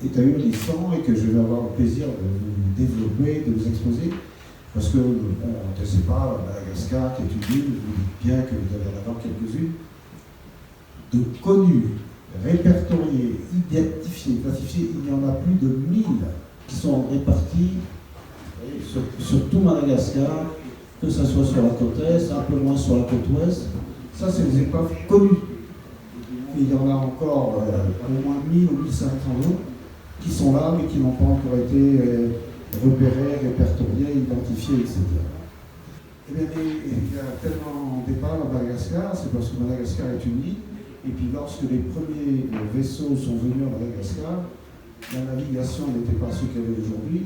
est ahurissant et que je vais avoir le plaisir de vous développer, de vous exposer. Parce que, on ne sait pas, Madagascar, qui est une île, vous dites bien que vous allez en avoir quelques-unes, de connus, répertoriés, identifiés, classifiés, il y en a plus de 1000 qui sont répartis sur tout Madagascar, que ce soit sur la côte est, un peu moins sur la côte ouest. Ça, c'est les épaves connues. Et il y en a encore au moins 1000 ou 1500 autres qui sont là, mais qui n'ont pas encore été repérés, répertoriés, identifiés, etc. Eh bien, il y a tellement d'épaves à Madagascar, c'est parce que Madagascar est une île, et puis lorsque les premiers vaisseaux sont venus à Madagascar, la navigation n'était pas ce qu'elle est aujourd'hui,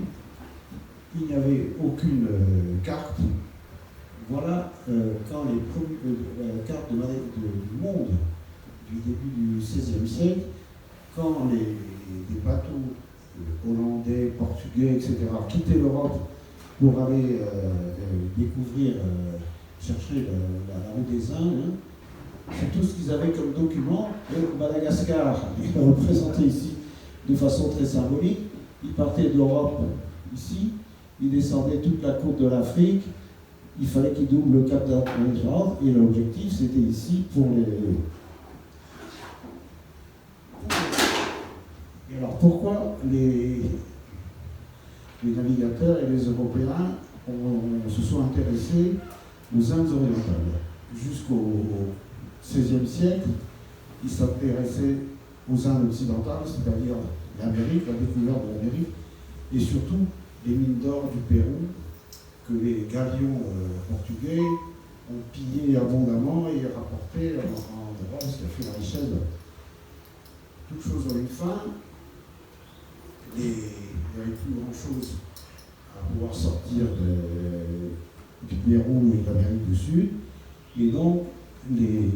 il n'y avait aucune carte. Voilà quand les premières cartes du monde du début du XVIe siècle, quand des bateaux hollandais, portugais, etc., quittaient l'Europe pour aller découvrir, chercher la route des Indes, c'est tout ce qu'ils avaient comme document. Et Madagascar est représenté ici de façon très symbolique. Ils partaient d'Europe ici, ils descendaient toute la côte de l'Afrique, il fallait qu'ils doublent le cap d'Antoine, et l'objectif c'était ici pour les... Et alors pourquoi les navigateurs et les Européens se sont intéressés aux Indes orientales? Jusqu'au XVIe siècle, ils s'intéressaient aux Indes occidentales, c'est-à-dire l'Amérique, la découverte de l'Amérique, et surtout les mines d'or du Pérou, que les galions portugais ont pillé abondamment et rapporté en Europe, ce qui a fait la richesse. Toute chose a une fin. Il n'y avait plus grand-chose à pouvoir sortir du Pérou et de l'Amérique du Sud. Et donc, les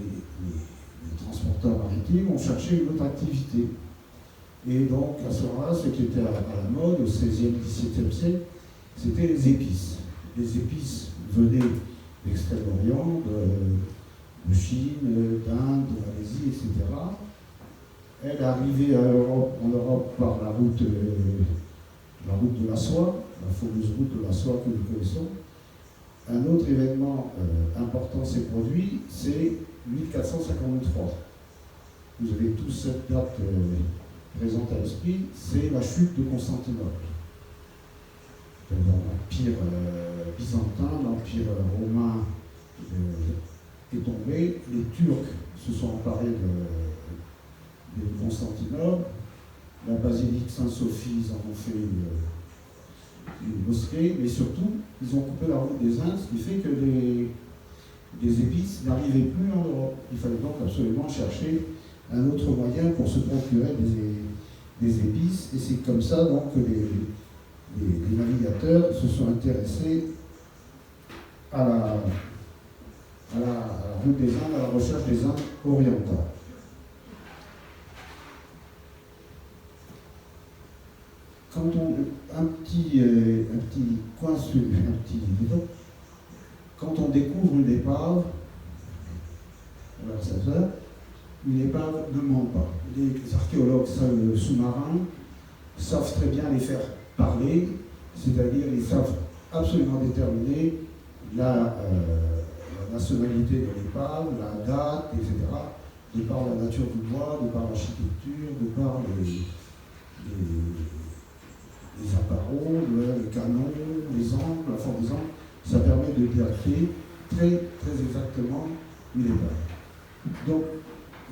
transporteurs maritimes ont cherché une autre activité. Et donc, à ce moment-là, ce qui était à la mode au XVIe, XVIIe siècle, c'était les épices. Les épices venaient d'Extrême-Orient, de Chine, d'Inde, de Malaisie, etc. Elle arrivait en Europe par la route de la soie, la fameuse route de la soie que nous connaissons. Un autre événement important s'est produit, c'est 1453. Vous avez tous cette date présente à l'esprit, c'est la chute de Constantinople. L'Empire byzantin, l'Empire romain est tombé, les Turcs se sont emparés de Constantinople, la basilique Sainte-Sophie, ils en ont fait une mosquée, mais surtout, ils ont coupé la route des Indes, ce qui fait que les épices n'arrivaient plus en Europe. Il fallait donc absolument chercher un autre moyen pour se procurer des épices, et c'est comme ça donc que les navigateurs se sont intéressés à la route des Indes, à la recherche des Indes orientales. Quand on découvre une épave, une épave ne ment pas. Les archéologues sous-marins savent très bien les faire parler, c'est-à-dire ils savent absolument déterminer la nationalité de l'épave, la date, etc., de par la nature du bois, de par l'architecture, de par les apparaux, les canons, les angles, la forme des angles. Ça permet de dater très, très exactement une épave. Donc,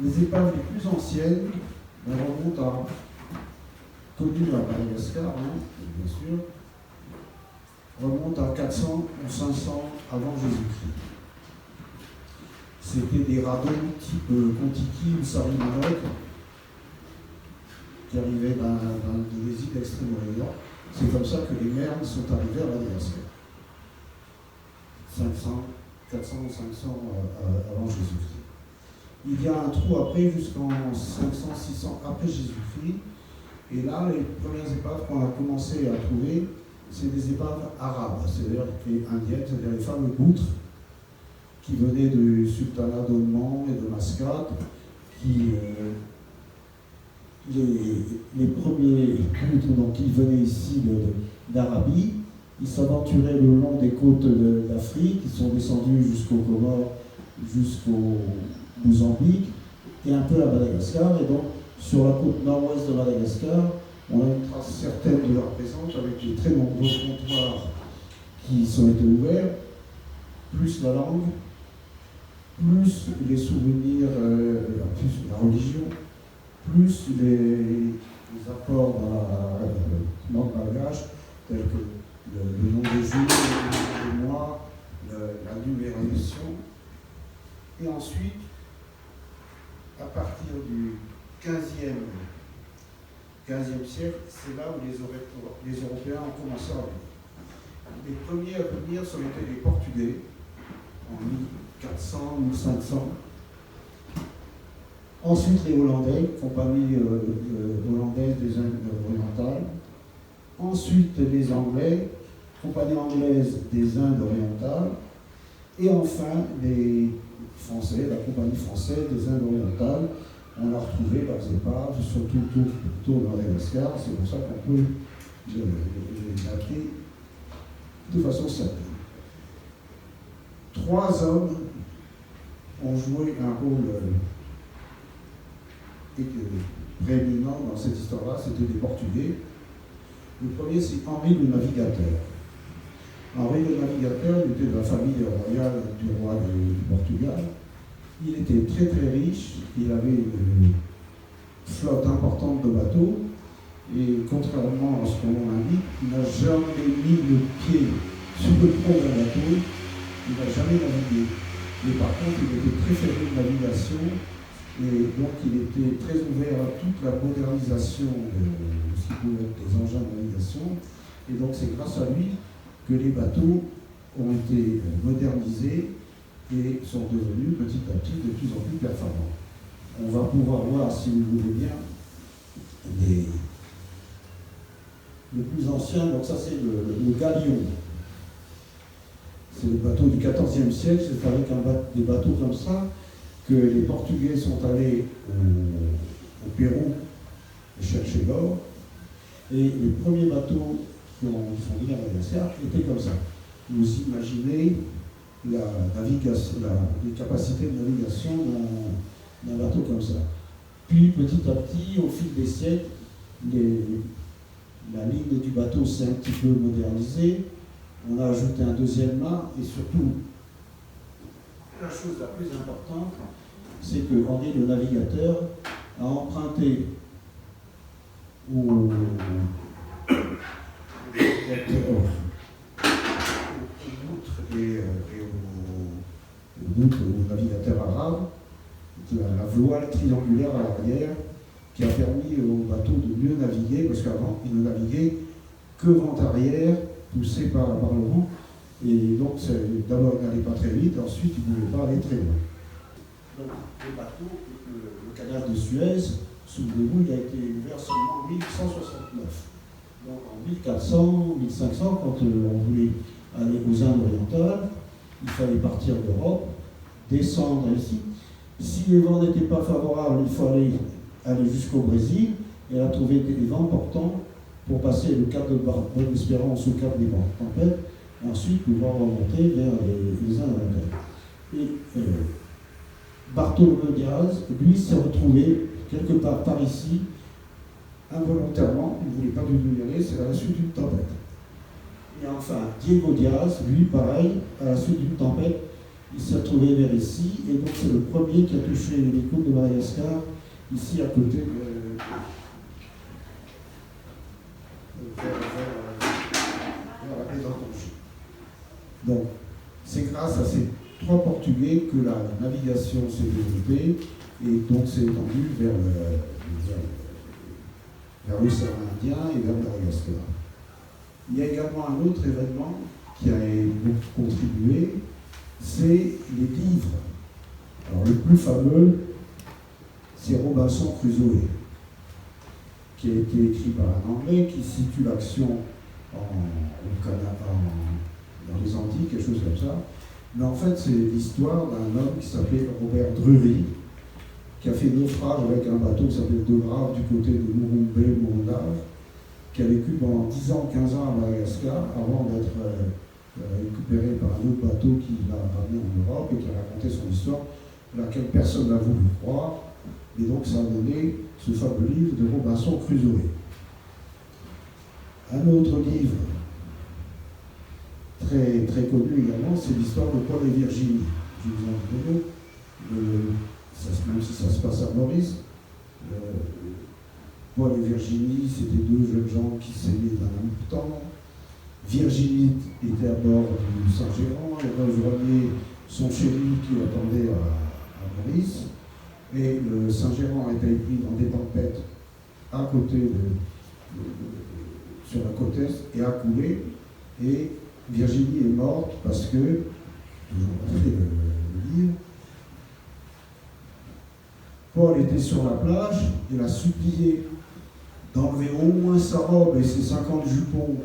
les épaves les plus anciennes, elles remontent à, connues à Madagascar, bien sûr, remontent à 400 ou 500 avant Jésus-Christ. C'était des radeaux type Kontiki ou Sarimanok qui arrivaient des îles d'Extrême-Orient. C'est comme ça que les merles sont arrivés à Madagascar. 400 ou 500 avant Jésus-Christ. Il y a un trou après, jusqu'en 500, 600 après Jésus-Christ. Et là, les premières épaves qu'on a commencé à trouver, c'est des épaves arabes, c'est-à-dire indiennes, c'est-à-dire les fameux boutres qui venaient du sultanat d'Oman et de Mascate, qui les premiers cultes, donc, ils venaient ici d'Arabie, ils s'aventuraient le long des côtes d'Afrique, ils sont descendus jusqu'au Comores, jusqu'au Mozambique et un peu à Madagascar. Et donc, sur la côte nord-ouest de Madagascar, on a une trace certaine de leur présence avec les très nombreux comptoirs qui sont été ouverts, plus la langue, plus les souvenirs, plus la religion, plus les apports dans le bagage, tels que le nom des jours, le nom des mois, la numération. Et ensuite, à partir du 15e siècle, c'est là où les Européens ont commencé à venir. Les premiers à venir sont été les Portugais, en 1400, 1500. Ensuite, les Hollandais, compagnie hollandaise des Indes orientales. Ensuite, les Anglais, compagnie anglaise des Indes orientales. Et enfin, les Français, la compagnie française des Indes orientales. On a retrouvé leurs épaves, surtout autour de Madagascar. C'est pour ça qu'on peut les appeler de façon certaine. 3 hommes ont joué un rôle prééminent dans cette histoire-là, c'était des Portugais. Le premier, c'est Henri le Navigateur. Henri le Navigateur, il était de la famille royale du roi du Portugal. Il était très très riche, il avait une flotte importante de bateaux, et contrairement à ce qu'on indique, il n'a jamais mis le pied sur le pont d'un bateau, il n'a jamais navigué. Mais par contre, il était très féru de navigation, et donc il était très ouvert à toute la modernisation de ce qui pouvait être des engins de navigation, et donc c'est grâce à lui que les bateaux ont été modernisés et sont devenus petit à petit de plus en plus performants. On va pouvoir voir, si vous voulez bien, le plus ancien, donc ça c'est le galion. C'est le bateau du XIVe siècle, c'est avec des bateaux comme ça que les Portugais sont allés au Pérou chercher l'or. Et les premiers bateaux qui sont venus à Madagascar étaient comme ça. Vous imaginez les capacités de navigation d'un bateau comme ça. Puis petit à petit, au fil des siècles, la ligne du bateau s'est un petit peu modernisée. On a ajouté un deuxième mât et surtout, la chose la plus importante, c'est que Henri le Navigateur a emprunté aux navigateurs arabes la voile triangulaire à l'arrière qui a permis aux bateaux de mieux naviguer, parce qu'avant, ils ne naviguaient que vent arrière, poussés par le vent, et donc d'abord ils n'allaient pas très vite, ensuite ils ne pouvaient pas aller très loin. Donc les bateaux, le canal de Suez, souvenez-vous, il a été ouvert seulement en 1169. Donc en 1400, 1500, quand on voulait aller aux Indes orientales, il fallait partir d'Europe, descendre ici. Si les vents n'étaient pas favorables, il fallait aller jusqu'au Brésil et à trouver des vents portants pour passer le cap de Bonne-Espérance au cap des Tempêtes, et ensuite pouvoir remonter vers les Indes orientales. Et Bartholomew Diaz, lui, s'est retrouvé quelque part par ici, involontairement, il ne voulait pas du tout y aller, c'est à la suite d'une tempête. Et enfin, Diego Diaz, lui, pareil, à la suite d'une tempête, il s'est retrouvé vers ici, et donc c'est le premier qui a touché les côtes de Madagascar, ici à côté vers la baie d'Antonchi. Donc, c'est grâce à ces 3 Portugais que la navigation s'est développée, et donc s'est étendue vers l'océan Indien et vers Madagascar. Il y a également un autre événement qui a beaucoup contribué, c'est les livres. Alors le plus fameux, c'est Robinson Crusoe, qui a été écrit par un Anglais qui situe l'action dans les Antilles, quelque chose comme ça. Mais en fait, c'est l'histoire d'un homme qui s'appelait Robert Drury, qui a fait naufrage avec un bateau qui s'appelle De Grave du côté de Murumbe, Morondave, qui a vécu pendant 10 ans, 15 ans à Madagascar avant d'être récupéré par un autre bateau qui l'a ramené en Europe et qui a raconté son histoire, à laquelle personne n'a voulu croire. Et donc ça a donné ce fameux livre de Robinson Crusoe. Un autre livre très, très connu également, c'est l'histoire de Paul et Virginie. Je vous en donne même si ça se passe à Maurice. Paul et Virginie, c'était deux jeunes gens qui s'aimaient d'un même temps. Virginie était à bord du Saint-Géran, elle rejoignait son chéri qui l'attendait à Maurice. Et le Saint-Géran a été pris dans des tempêtes à côté sur la côte est et a coulé. Et Virginie est morte parce que, je vous montrer le livre, Paul était sur la plage, il a supplié d'enlever au moins sa robe et ses 50 jupons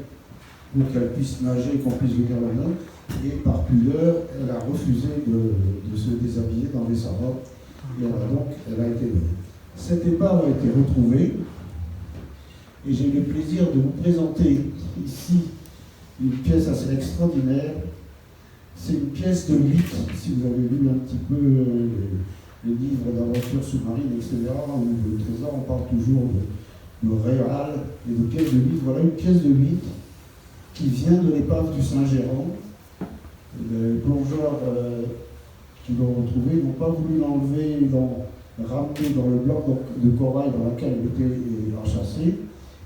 pour qu'elle puisse nager et qu'on puisse venir là-dedans. Et par pudeur, elle a refusé de se déshabiller, d'enlever sa robe. Et elle a été donnée. Cette épave a été retrouvée et j'ai le plaisir de vous présenter ici une pièce assez extraordinaire. C'est une pièce de 8, si vous avez lu un petit peu les livres d'aventure sous-marine, etc., ou de trésor, on parle toujours de réal et de pièces de 8. Voilà une pièce de 8 qui vient de l'épave du Saint-Géran. Les plongeurs qui l'ont retrouvée n'ont pas voulu l'enlever, ramener dans le bloc de corail dans lequel elle était enchâssée.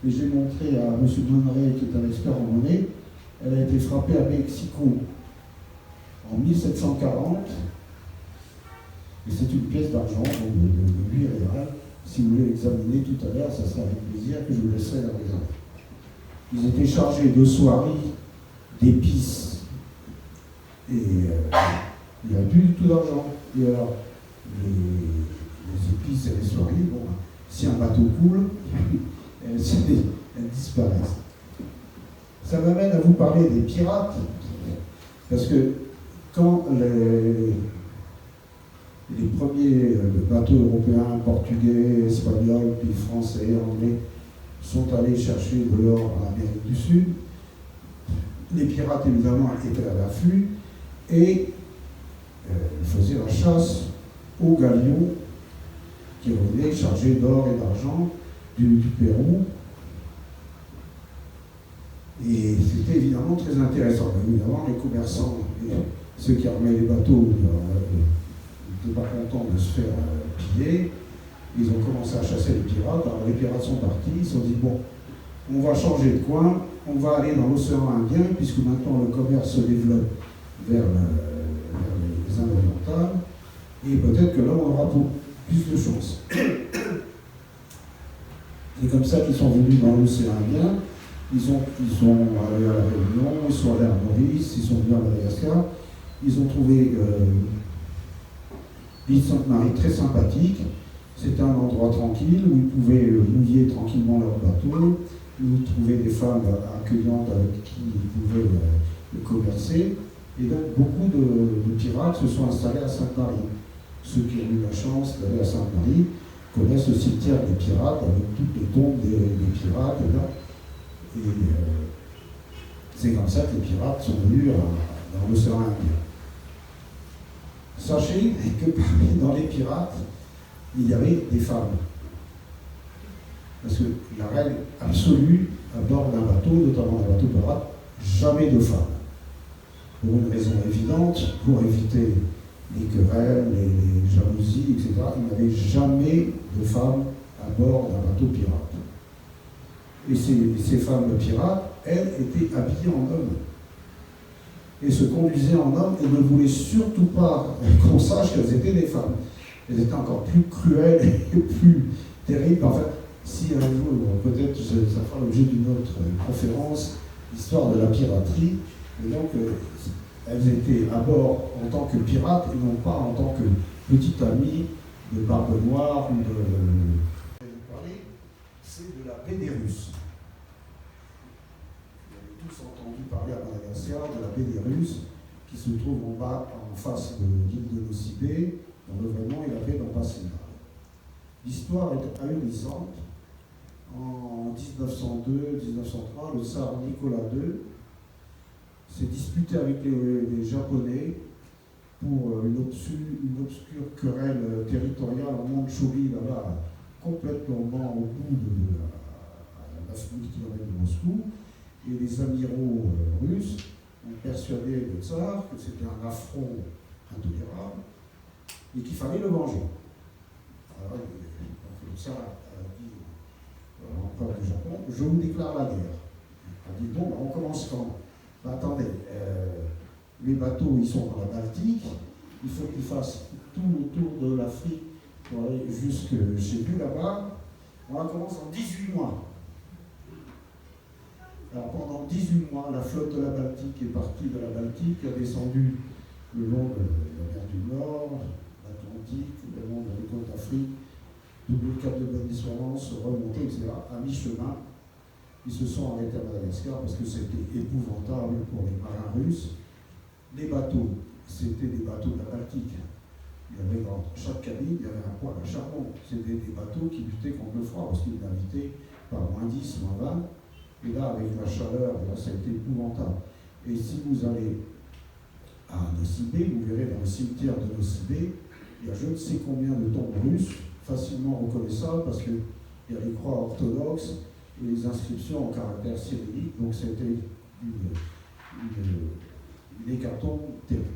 Et j'ai montré à M. Monneray, qui est un expert en monnaie, elle a été frappée à Mexico en 1740. Et c'est une pièce d'argent, donc de 8 réals. Si vous voulez l'examiner tout à l'heure, ça sera avec plaisir que je vous laisserai la regarder. Ils étaient chargés de soieries, d'épices, et il n'y a plus du tout d'argent. Et alors, les épices et les soieries, bon, si un bateau coule, elles disparaissent. Ça m'amène à vous parler des pirates, parce que quand les premiers bateaux européens, portugais, espagnols, puis français, anglais, sont allés chercher de l'or en Amérique du Sud, les pirates évidemment étaient à l'affût et faisaient la chasse aux galions qui revenaient chargés d'or et d'argent du Pérou. Et c'était évidemment très intéressant. Évidemment, les commerçants, et ceux qui armaient les bateaux, n'étaient pas contents de se faire piller. Ils ont commencé à chasser les pirates. Alors les pirates sont partis, ils se sont dit, bon, on va changer de coin, on va aller dans l'océan Indien, puisque maintenant le commerce se développe vers les Indes orientales, et peut-être que là on aura plus de chance. C'est comme ça qu'ils sont venus dans l'océan Indien. Ils sont allés à la Réunion, ils sont allés à Maurice, ils sont venus à Madagascar. Ils ont trouvé l'île Sainte-Marie très sympathique. C'était un endroit tranquille où ils pouvaient mouiller tranquillement leur bateau, où ils trouvaient des femmes accueillantes avec qui ils pouvaient commercer. Et donc beaucoup de pirates se sont installés à Sainte-Marie. Ceux qui ont eu la chance d'aller à Sainte-Marie connaissent le cimetière des pirates avec toutes les tombes des pirates. Et c'est comme ça que les pirates sont venus dans l'océan Indien. Sachez que dans les pirates, il y avait des femmes. Parce que la règle absolue à bord d'un bateau, notamment d'un bateau pirate, jamais de femmes. Pour une raison évidente, pour éviter les querelles, les jalousies, etc. Il n'y avait jamais de femmes à bord d'un bateau pirate. Et ces femmes pirates, elles, étaient habillées en hommes. Et se conduisaient en hommes et ne voulaient surtout pas qu'on sache qu'elles étaient des femmes. Elles étaient encore plus cruelles et plus terribles. Enfin, si un jour, peut-être ça fera l'objet d'une autre conférence, l'histoire de la piraterie. Et donc, elles étaient à bord en tant que pirates et non pas en tant que petites amies de Barbe Noire ou de... C'est de la baie des Russes. Vous avez tous entendu parler à Madagascar de la baie des Russes qui se trouve en bas, en face de l'île de Nocibé, dans le vrai nom et la baie d'Ampasséna. L'histoire est ahurissante. En 1902-1903, le tsar Nicolas II s'est disputé avec les Japonais pour une obscure querelle territoriale en Mandchourie, là-bas, complètement au bout de à 9000 km de Moscou. Et les amiraux russes ont persuadé le tsar que c'était un affront intolérable et qu'il fallait le venger. Alors, le tsar a dit à l'empereur du Japon, je vous déclare la guerre. Il a dit, bon, on commence quand? Attendez, les bateaux, ils sont dans la Baltique, il faut qu'ils fassent tout le tour de l'Afrique pour aller jusque chez lui là-bas. On commence en 18 mois. Alors pendant 18 mois, la flotte de la Baltique est partie de la Baltique, a descendu le long de la mer du Nord, l'Atlantique, le long de la côte d'Afrique, doublé le cap de Bonne-Espérance, remonté, etc. À mi-chemin, ils se sont arrêtés à Madagascar parce que c'était épouvantable pour les marins russes. Les bateaux, c'était des bateaux de la Baltique. Il y avait dans chaque cabine, il y avait un poêle à charbon. C'était des bateaux qui luttaient contre le froid parce qu'ils étaient habités par moins 10, moins 20. Et là, avec la chaleur, là, ça a été épouvantable. Et si vous allez à Nosibé, vous verrez dans le cimetière de Nosibé, il y a je ne sais combien de tombes russes, facilement reconnaissables parce qu'il y a les croix orthodoxes et les inscriptions en caractère cyrillique. Donc c'était une hécatombe terrible.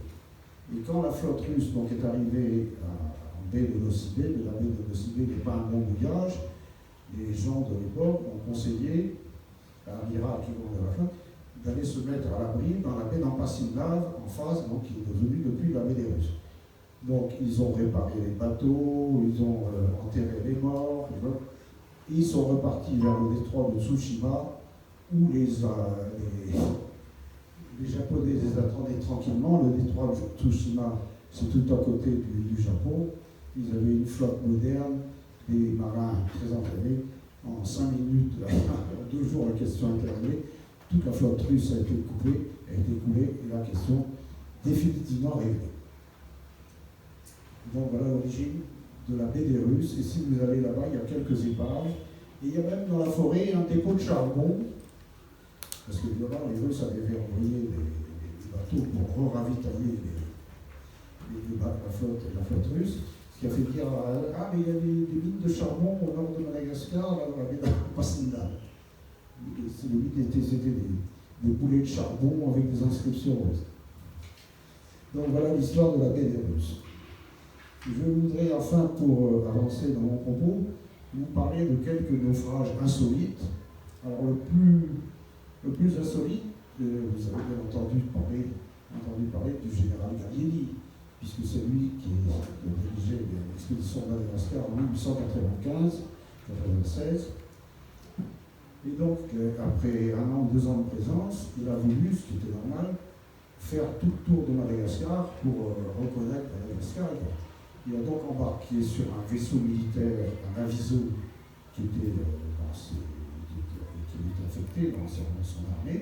Et quand la flotte russe donc, est arrivée en baie de Nosibé, mais la baie de Nosibé n'est pas un bon mouillage, les gens de l'époque ont conseillé à l'amiral qui commandait la flotte d'aller se mettre à l'abri dans la baie d'Ampassimlave, en face, donc qui est devenue depuis la baie des Russes. Donc ils ont réparé les bateaux, ils ont enterré les morts, et ils sont repartis vers le détroit de Tsushima, où les Japonais les attendaient tranquillement. Le détroit de Tsushima, c'est tout à côté du Japon. Ils avaient une flotte moderne, des marins très entraînés. En 5 minutes, en 2 jours, la question a terminée. Toute la flotte russe a été coulée, et la question définitivement réglée. Donc voilà l'origine de la baie des Russes. Et si vous allez là-bas, il y a quelques épaves. Et il y a même dans la forêt un dépôt de charbon. Parce que évidemment, les Russes avaient envoyé des bateaux pour ravitailler la flotte russe. Ce qui a fait dire ah, mais il y a des mines de charbon au nord de Madagascar, là, dans la baie d'Ampassimlave. C'était des boulets de charbon avec des inscriptions russes. Donc voilà l'histoire de la baie des Russes. Je voudrais enfin, pour avancer dans mon propos, vous parler de quelques naufrages insolites. Alors le plus insolite, vous avez bien entendu parler du général Gallieni, puisque c'est lui qui a dirigé l'expédition de Madagascar en 1895-96. Et donc, après 1 an ou 2 ans de présence, il a voulu, ce qui était normal, faire tout le tour de Madagascar pour reconnaître Madagascar. Il a donc embarqué sur un vaisseau militaire, un aviso, qui était affecté dans son armée,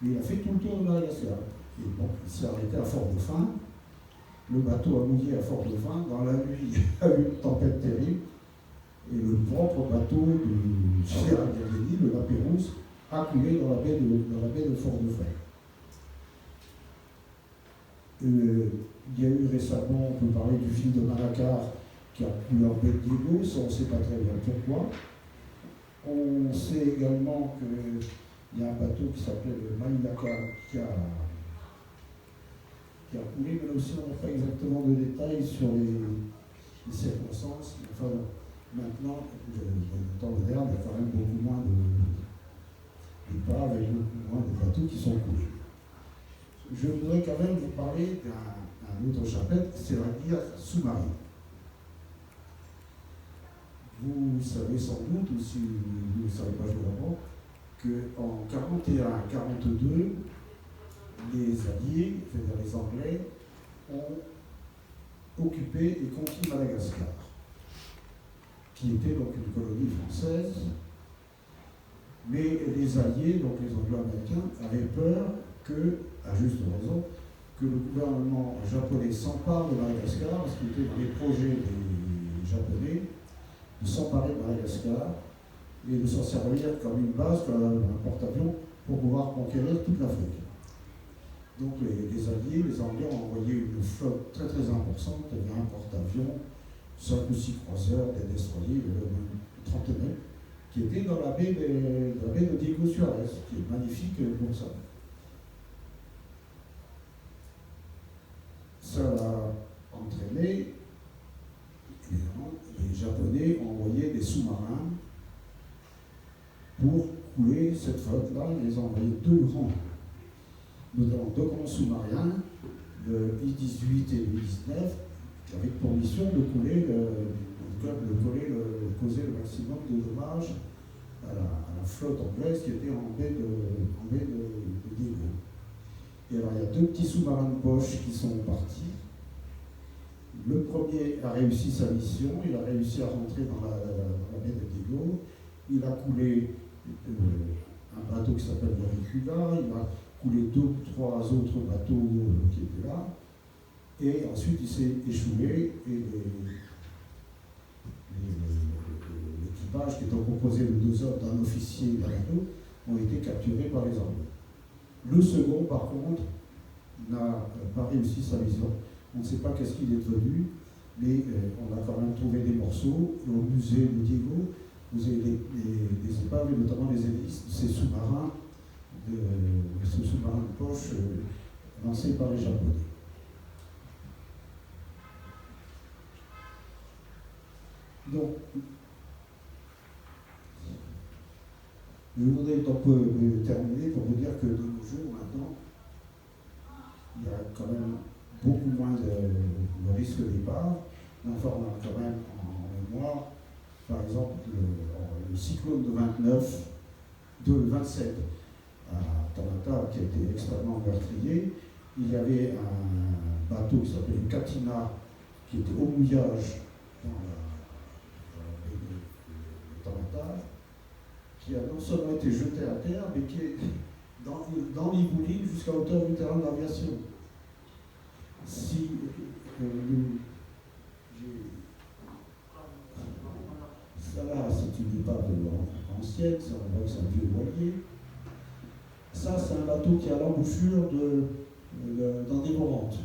et il a fait tout le tour de Madagascar. Et donc, il s'est arrêté à Fort-Dauphin. Le bateau a mouillé à Fort-Dauphin. Dans la nuit, il y a eu une tempête terrible. Et le propre bateau du général Gallieni, le La Pérouse, a coulé dans la baie de Fort-Dauphin. Il y a eu récemment, on peut parler du film de Malacar qui a coulé en baie de Diego, ça on ne sait pas très bien pourquoi. On sait également qu'il y a un bateau qui s'appelle le Maïnaka qui a coulé, mais là aussi on n'a pas exactement de détails sur les circonstances. Enfin, maintenant, dans le temps moderne, il y a quand même beaucoup moins d'épaves et beaucoup moins de bateaux qui sont coulés. Je voudrais quand même vous parler d'un autre chapitre, c'est la guerre sous-marine. Vous savez sans doute, ou si vous ne savez pas d'abord, qu'en 1941-1942, les Alliés, c'est-à-dire les Anglais, ont occupé et conquis Madagascar, qui était donc une colonie française. Mais les Alliés, donc les Anglo-Américains, avaient peur que, à juste raison, que le gouvernement japonais s'empare de Madagascar, parce qu'il était dans les projets des Japonais de s'emparer de Madagascar et de s'en servir comme une base, comme un porte-avions, pour pouvoir conquérir toute l'Afrique. Donc les Alliés, les Anglais ont envoyé une flotte très très importante, il y avait un porte-avions, 5 ou 6 croiseurs, des destroyers, une trentaine, qui étaient dans la baie de Diego Suarez, qui est magnifique pour ça. Ça a entraîné, les Japonais ont envoyé des sous-marins pour couler cette flotte-là. Ils les ont envoyé notamment deux grands sous-marins, le I-18 et le I-19, avec pour mission de causer le maximum de dommages à la flotte anglaise qui était en baie de Diego. Et alors il y a deux petits sous-marins de poche qui sont partis. Le premier a réussi sa mission, il a réussi à rentrer dans la baie de Diego. Il a coulé un bateau qui s'appelle le Ricula, il a coulé 2 ou 3 autres bateaux qui étaient là. Et ensuite il s'est échoué et l'équipage qui était composé de 2 hommes, d'un officier et d'un bateau ont été capturés par les Anglais. Le second, par contre, n'a pas réussi sa mission. On ne sait pas qu'est-ce qu'il est devenu, mais on a quand même trouvé des morceaux. Et au musée de Diego, vous avez des épaves, et notamment les hélices de ces sous-marins de poche lancés par les Japonais. Donc, je voudrais terminer pour vous dire que de nos jours, maintenant, il y a quand même beaucoup moins de risque d'épave. Enfin, on a quand même en mémoire, par exemple, le cyclone de 27 à Tamata, qui a été extrêmement meurtrier. Il y avait un bateau qui s'appelait le Katina, qui était au mouillage dans la baie de Tamata, qui a non seulement été jeté à terre, mais qui est dans l'Ibouline jusqu'à hauteur du terrain de l'aviation. Si ça là, c'est une épave ancienne, ça, on voit que c'est un vieux voilier. Ça, c'est un bateau qui a l'embouchure d'Andévorante.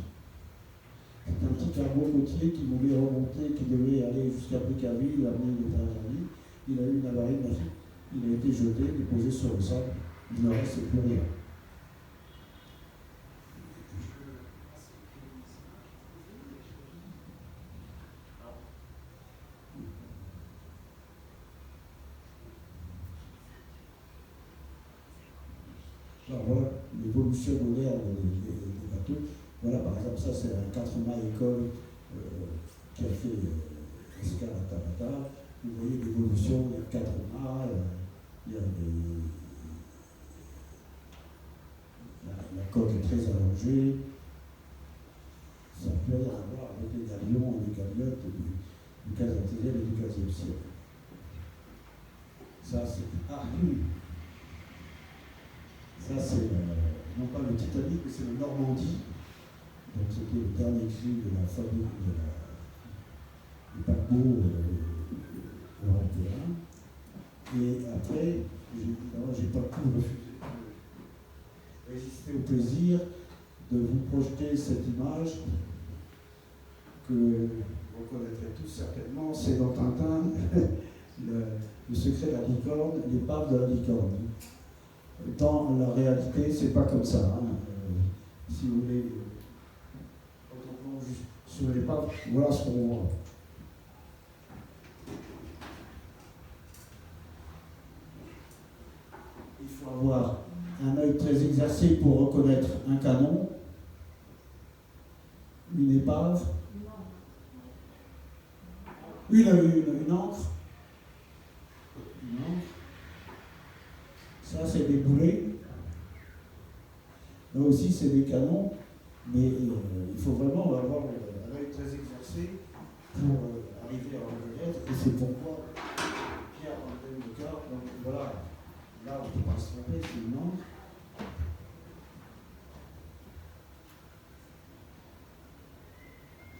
C'est un petit cargo côtier qui voulait remonter, qui devait aller jusqu'à Pécaville, amener le Tanzanie. Il a eu une avarie magique. Il a été jeté, déposé sur le sable. Il ne reste plus rien. Alors voilà l'évolution moderne des bateaux. Voilà, par exemple, ça c'est un 4 mâts école qui a fait escale à Tamata. Vous voyez l'évolution, il y a 4 mâts, il y a la coque est très allongée. Ça peut rien à voir avec les galions et les galiotes du XIVe et du XVe siècle. Ça c'est... Ah oui. Ça, c'est non pas le Titanic, mais c'est le Normandie. Donc, c'était le dernier cri de la fabrique du paquebot européen. Et après, j'ai pas pu résister au plaisir de vous projeter cette image que vous reconnaîtrez tous certainement. C'est dans Tintin, le secret de la licorne, l'épave de la licorne. Dans la réalité, c'est pas comme ça. Hein. Si vous voulez, quand on plonge sur l'épave, voilà ce qu'on voit. Il faut avoir un œil très exercé pour reconnaître un canon, une épave, une ancre. Une ancre. Ça, c'est des boulets. Là aussi, c'est des canons. Mais il faut vraiment avoir un œil très exercé pour arriver à reconnaître. Et c'est pourquoi Pierre André Lecœur, donc voilà, là, on ne peut pas se tromper, c'est une encre.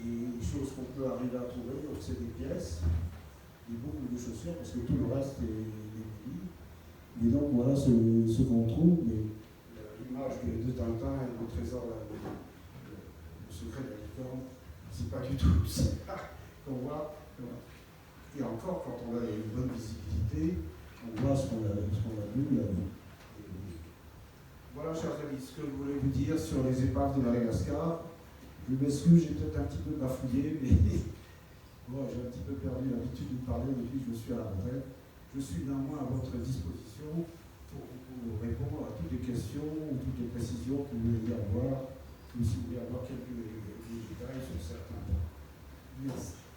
Des choses qu'on peut arriver à trouver, donc c'est des pièces. des boucles de chaussures, parce que tout le reste est démoli. Et donc voilà ce qu'on trouve, mais l'image de Tintin et le trésor, le secret de la licorne, c'est pas du tout ça qu'on voit. Et encore, quand on a une bonne visibilité, on voit ce qu'on a vu là. Voilà, chers amis, ce que je voulais vous dire sur les épaves de Madagascar. Je m'excuse, j'ai peut-être un petit peu bafouillé, mais bon, j'ai un petit peu perdu l'habitude de parler depuis que je suis à la retraite. Je suis néanmoins à votre disposition pour vous répondre à toutes les questions ou toutes les précisions que vous voulez avoir, ou si vous voulez avoir quelques détails sur certains points. Merci.